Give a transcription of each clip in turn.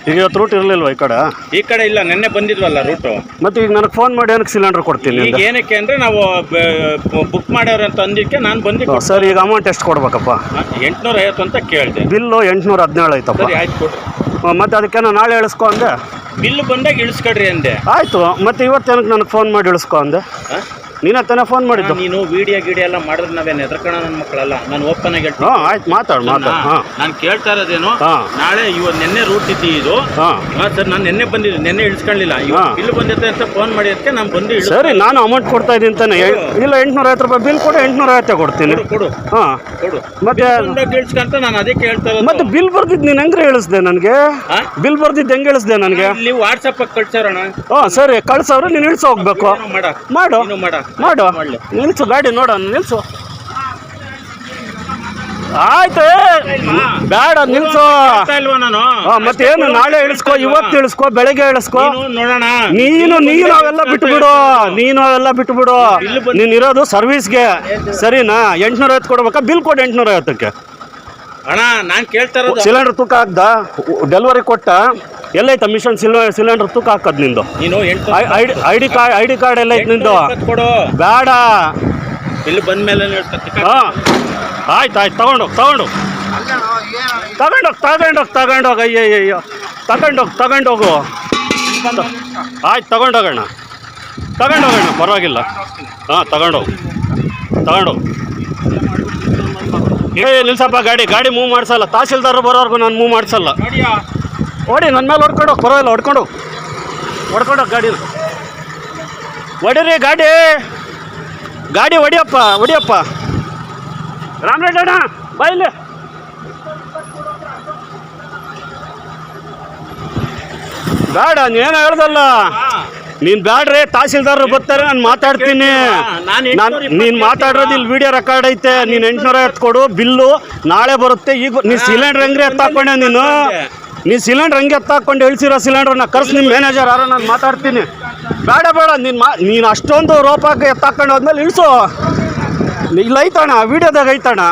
ಈಗ ಇವತ್ತು ರೂಟ್ ಇರಲಿಲ್ವಾ ಈ ಕಡೆ ಇಲ್ಲ, ನೆನ್ನೆ ಬಂದಿದ್ವಲ್ಲ ರೂಟು. ಮತ್ತೆ ಈಗ ನನಗೆ ಫೋನ್ ಮಾಡಿ ಏನಕ್ಕೆ ಸಿಲಿಂಡರ್ ಕೊಡ್ತೀನಿ ಈಗ ಏನಕ್ಕೆ ಅಂದರೆ ನಾವು ಬುಕ್ ಮಾಡ್ಯವ್ರೆ ಅಂತ ಅಂದಿದ್ದಕ್ಕೆ ನಾನು ಬಂದು. ಸರ್ ಈಗ ಅಮೌಂಟ್ ಎಷ್ಟು ಕೊಡ್ಬೇಕಪ್ಪ? 850 ಅಂತ ಕೇಳಿದೆ. ಬಿಲ್ಲು 817 ಐತಪ್ಪ. ಸರಿ ಆಯ್ತು ಕೊಡ್ರಿ. ಮತ್ತೆ ಅದಕ್ಕೆ ನಾನು ನಾಳೆ ಇಳಿಸ್ಕೊ ಅಂದೆ. ಬಿಲ್ ಬಂದಾಗ ಇಳಿಸ್ಕೊಡ್ರಿ ಅಂದೆ. ಆಯಿತು, ಮತ್ತೆ ಇವತ್ತೇನಕ್ಕೆ ನನಗೆ ಫೋನ್ ಮಾಡಿ ಇಳಿಸ್ಕೊ ಅಂದೆ? ನೀನು ತಾನೇ ಫೋನ್ ಮಾಡಿದ್ದು. ನೀನು ವಿಡಿಯೋ ಎಲ್ಲ ಮಾಡಿದ್ರೆ ನಾವೇನು ಎದ್ರಕಣ ನನ್ನ ಮಕ್ಕಳಲ್ಲ. ನಾನು ಓಪನ್ ಆಗಿ ಹೇಳ್ತೀನಿ. ಆಯ್ತು, ಮಾತಾಡು. ನಾನು ಕೇಳ್ತಾ ಇರೋದೇನು, ನಾಳೆ ಇವತ್ತು ನೆನ್ನೆ ರೂಟ್ ಇದ್ದು ಇದು. ಸರ್ ನಾನು ನೆನ್ನೆ ಬಂದಿದ್ದು, ನೆನ್ನೆ ಇಳಿಸ್ಕೊಳ್ಳಿಲ್ಲ. ಬಿಲ್ ಬಂದಿದೆ ಅಂತ ಫೋನ್ ಮಾಡಿ ಅದಕ್ಕೆ ನಾನು ಬಂದು. ಸರಿ, ನಾನು ಅಮೌಂಟ್ ಕೊಡ್ತಾ ಇದ್ದೀನಿ ತಾನೆ. ಇಲ್ಲ 850 ರೂಪಾಯಿ ಬಿಲ್ ಕೊಡು, 850 ಕೊಡ್ತೀನಿ. ಕೊಡು. ಕೊಡು. ಮತ್ತೆ ಇಳಿಸ್ಕೊಂತ ನಾನು ಅದಕ್ಕೆ ಹೇಳ್ತಾ ಇರೋದು. ಮತ್ತೆ ಬಿಲ್ ಬರ್ದಿದ್ದು ನೀನು ಹೆಂಗ್ರೆ ಹೇಳಿಸ್ದೆ ನನಗೆ? ಬಿಲ್ ಬರ್ದಿದ್ದು ಹೆಂಗೆ ಹೇಳಿಸ್ದೆ ನನಗೆ? ಇಲ್ಲಿ ವಾಟ್ಸಪ್ ಕಳ್ಸೋಣ. ಸರಿ, ಕಳ್ಸವ್ರೆ ನೀನು ಇಳಿಸ ಹೋಗ್ಬೇಕು. ಮಾಡು ನಿಲ್ಸು, ಗಾಡಿ ನೋಡೋಣ, ನಿಲ್ಸು. ಆಯ್ತು, ಬೇಡ ನಿಲ್ಸು. ಮತ್ತೇನು, ನಾಳೆ ಇಳಿಸ್ಕೊ, ಇವತ್ತು ಇಳಿಸ್ಕೊ, ಬೆಳಗ್ಗೆ ಇಳಿಸ್ಕೊ. ನೋಡೋಣ. ನೀನು ಅವೆಲ್ಲ ಬಿಟ್ಬಿಡು. ನೀನು ಇರೋದು ಸರ್ವಿಸ್ಗೆ, ಸರಿನಾ? 850 ಕೊಡ್ಬೇಕಾ? ಬಿಲ್ ಕೊಡು 850ಕ್ಕೆ. ಅಣ್ಣ ನಾನು ಕೇಳ್ತಾ ಇರೋದು, ಸಿಲಿಂಡರ್ ತೂಕ ಹಾಕ್ದ, ಡೆಲಿವರಿ ಕೊಟ್ಟ, ಎಲ್ಲೈತ ಮಿಷನ್ ಸಿಲಿಂಡರ್ ತೂಕ ಹಾಕದ್ ನಿಂದು? ನೀನು ಐ ಡಿ ಕಾರ್ಡ್ ಎಲ್ಲ ಐತೆ ನಿಂದು? ಬೇಡ, ಬಿಲ್ ಬಂದ್ಮೇಲೆ. ಆಯ್ತು, ತಗೊಂಡೋಗ್. ಅಯ್ಯಯ್ಯೋ, ತಗೊಂಡೋಗು. ಆಯ್ತು, ತಗೊಂಡೋಗೋಣ, ಪರವಾಗಿಲ್ಲ. ತಗೊಂಡೋಗು. ನಿಲ್ಸಪ್ಪ, ಗಾಡಿ ಮೂವ್ ಮಾಡ್ಸಲ್ಲ. ತಹಸೀಲ್ದಾರ್ ಬರೋರ್ಗು ನಾನು ಮೂವ್ ಮಾಡ್ಸಲ್ಲ. ಹೊಡಿ, ನನ್ನ ಮೇಲೆ ಹೊಡ್ಕೊಂಡೋಗಿ, ಪರವಾಗಿಲ್ಲ, ಹೊಡ್ಕೊಂಡೋಗಿ ಗಾಡಿ ಹೊಡಿರಿ. ಗಾಡಿ ಹೊಡಿಯಪ್ಪ. ರಾಮರಾಜ್ ಅಣ್ಣ ಬಾಯಿಲಿ. ಬೇಡ, ನೀನು ಹೇಳ್ದಲ್ಲ. ನೀನು ಬ್ಯಾಡ್ರಿ, ತಹಸೀಲ್ದಾರರು ಬರ್ತಾರೆ, ನಾನು ಮಾತಾಡ್ತೀನಿ. ನೀನು ಮಾತಾಡೋದು ಇಲ್ಲಿ ವಿಡಿಯೋ ರೆಕಾರ್ಡ್ ಐತೆ. ನೀನು 850 ಕೊಡು, ಬಿಲ್ಲು ನಾಳೆ ಬರುತ್ತೆ. ಈಗ ನೀನು ಸಿಲಿಂಡರ್ ಹೆಂಗ್ರೆ ಎತ್ತಾಕೊಂಡೆ? ನೀನು ಸಿಲಿಂಡರ್ ಹೆಂಗೆ ಎತ್ತಾಕೊಂಡು ಇಳಿಸಿರೋ ಸಿಲಿಂಡರ್ನ ಕರ್ಸಿ ನಿಮ್ಮ ಮ್ಯಾನೇಜರ್ ಯಾರೋ, ನಾನು ಮಾತಾಡ್ತೀನಿ. ಬೇಡ, ನೀನು ಅಷ್ಟೊಂದು ರೋಪಾಗಿ ಎತ್ತಾಕೊಂಡು ಹೋದ್ಮೇಲೆ ಇಳಿಸು. ಇಲ್ಲ ಐತಣ್ಣ, ವಿಡಿಯೋದಾಗ ಐತಣ್ಣ,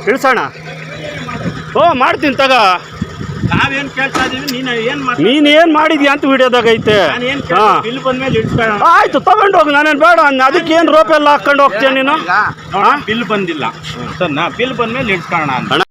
ಇಳಿಸೋಣ. ಮಾಡ್ತೀನಿ ತಗ. ನಾವೇನು ಕೇಳ್ತಾ ಇದೀವಿ, ನೀನು ಏನು ಮಾಡಿದ್ಯಾ ಅಂತ ವಿಡಿಯೋದಾಗ ಐತೆ. ಬಿಲ್ ಬಂದ್ಮೇಲೆ ಆಯ್ತು, ತಗೊಂಡೋಗಿ. ನಾನೇನು ಬೇಡ ಅದಕ್ಕೆ ಏನು ರೋಪ್ ಎಲ್ಲ ಹಾಕೊಂಡು ಹೋಗ್ತೀಯ ನೀನು? ಬಿಲ್ ಬಂದಿಲ್ಲ ಸರ್, ಬಿಲ್ ಬಂದ್ಮೇಲೆ ಇಳಿಸ್ಕೊಳ್ಳೋಣ ಅಂತ.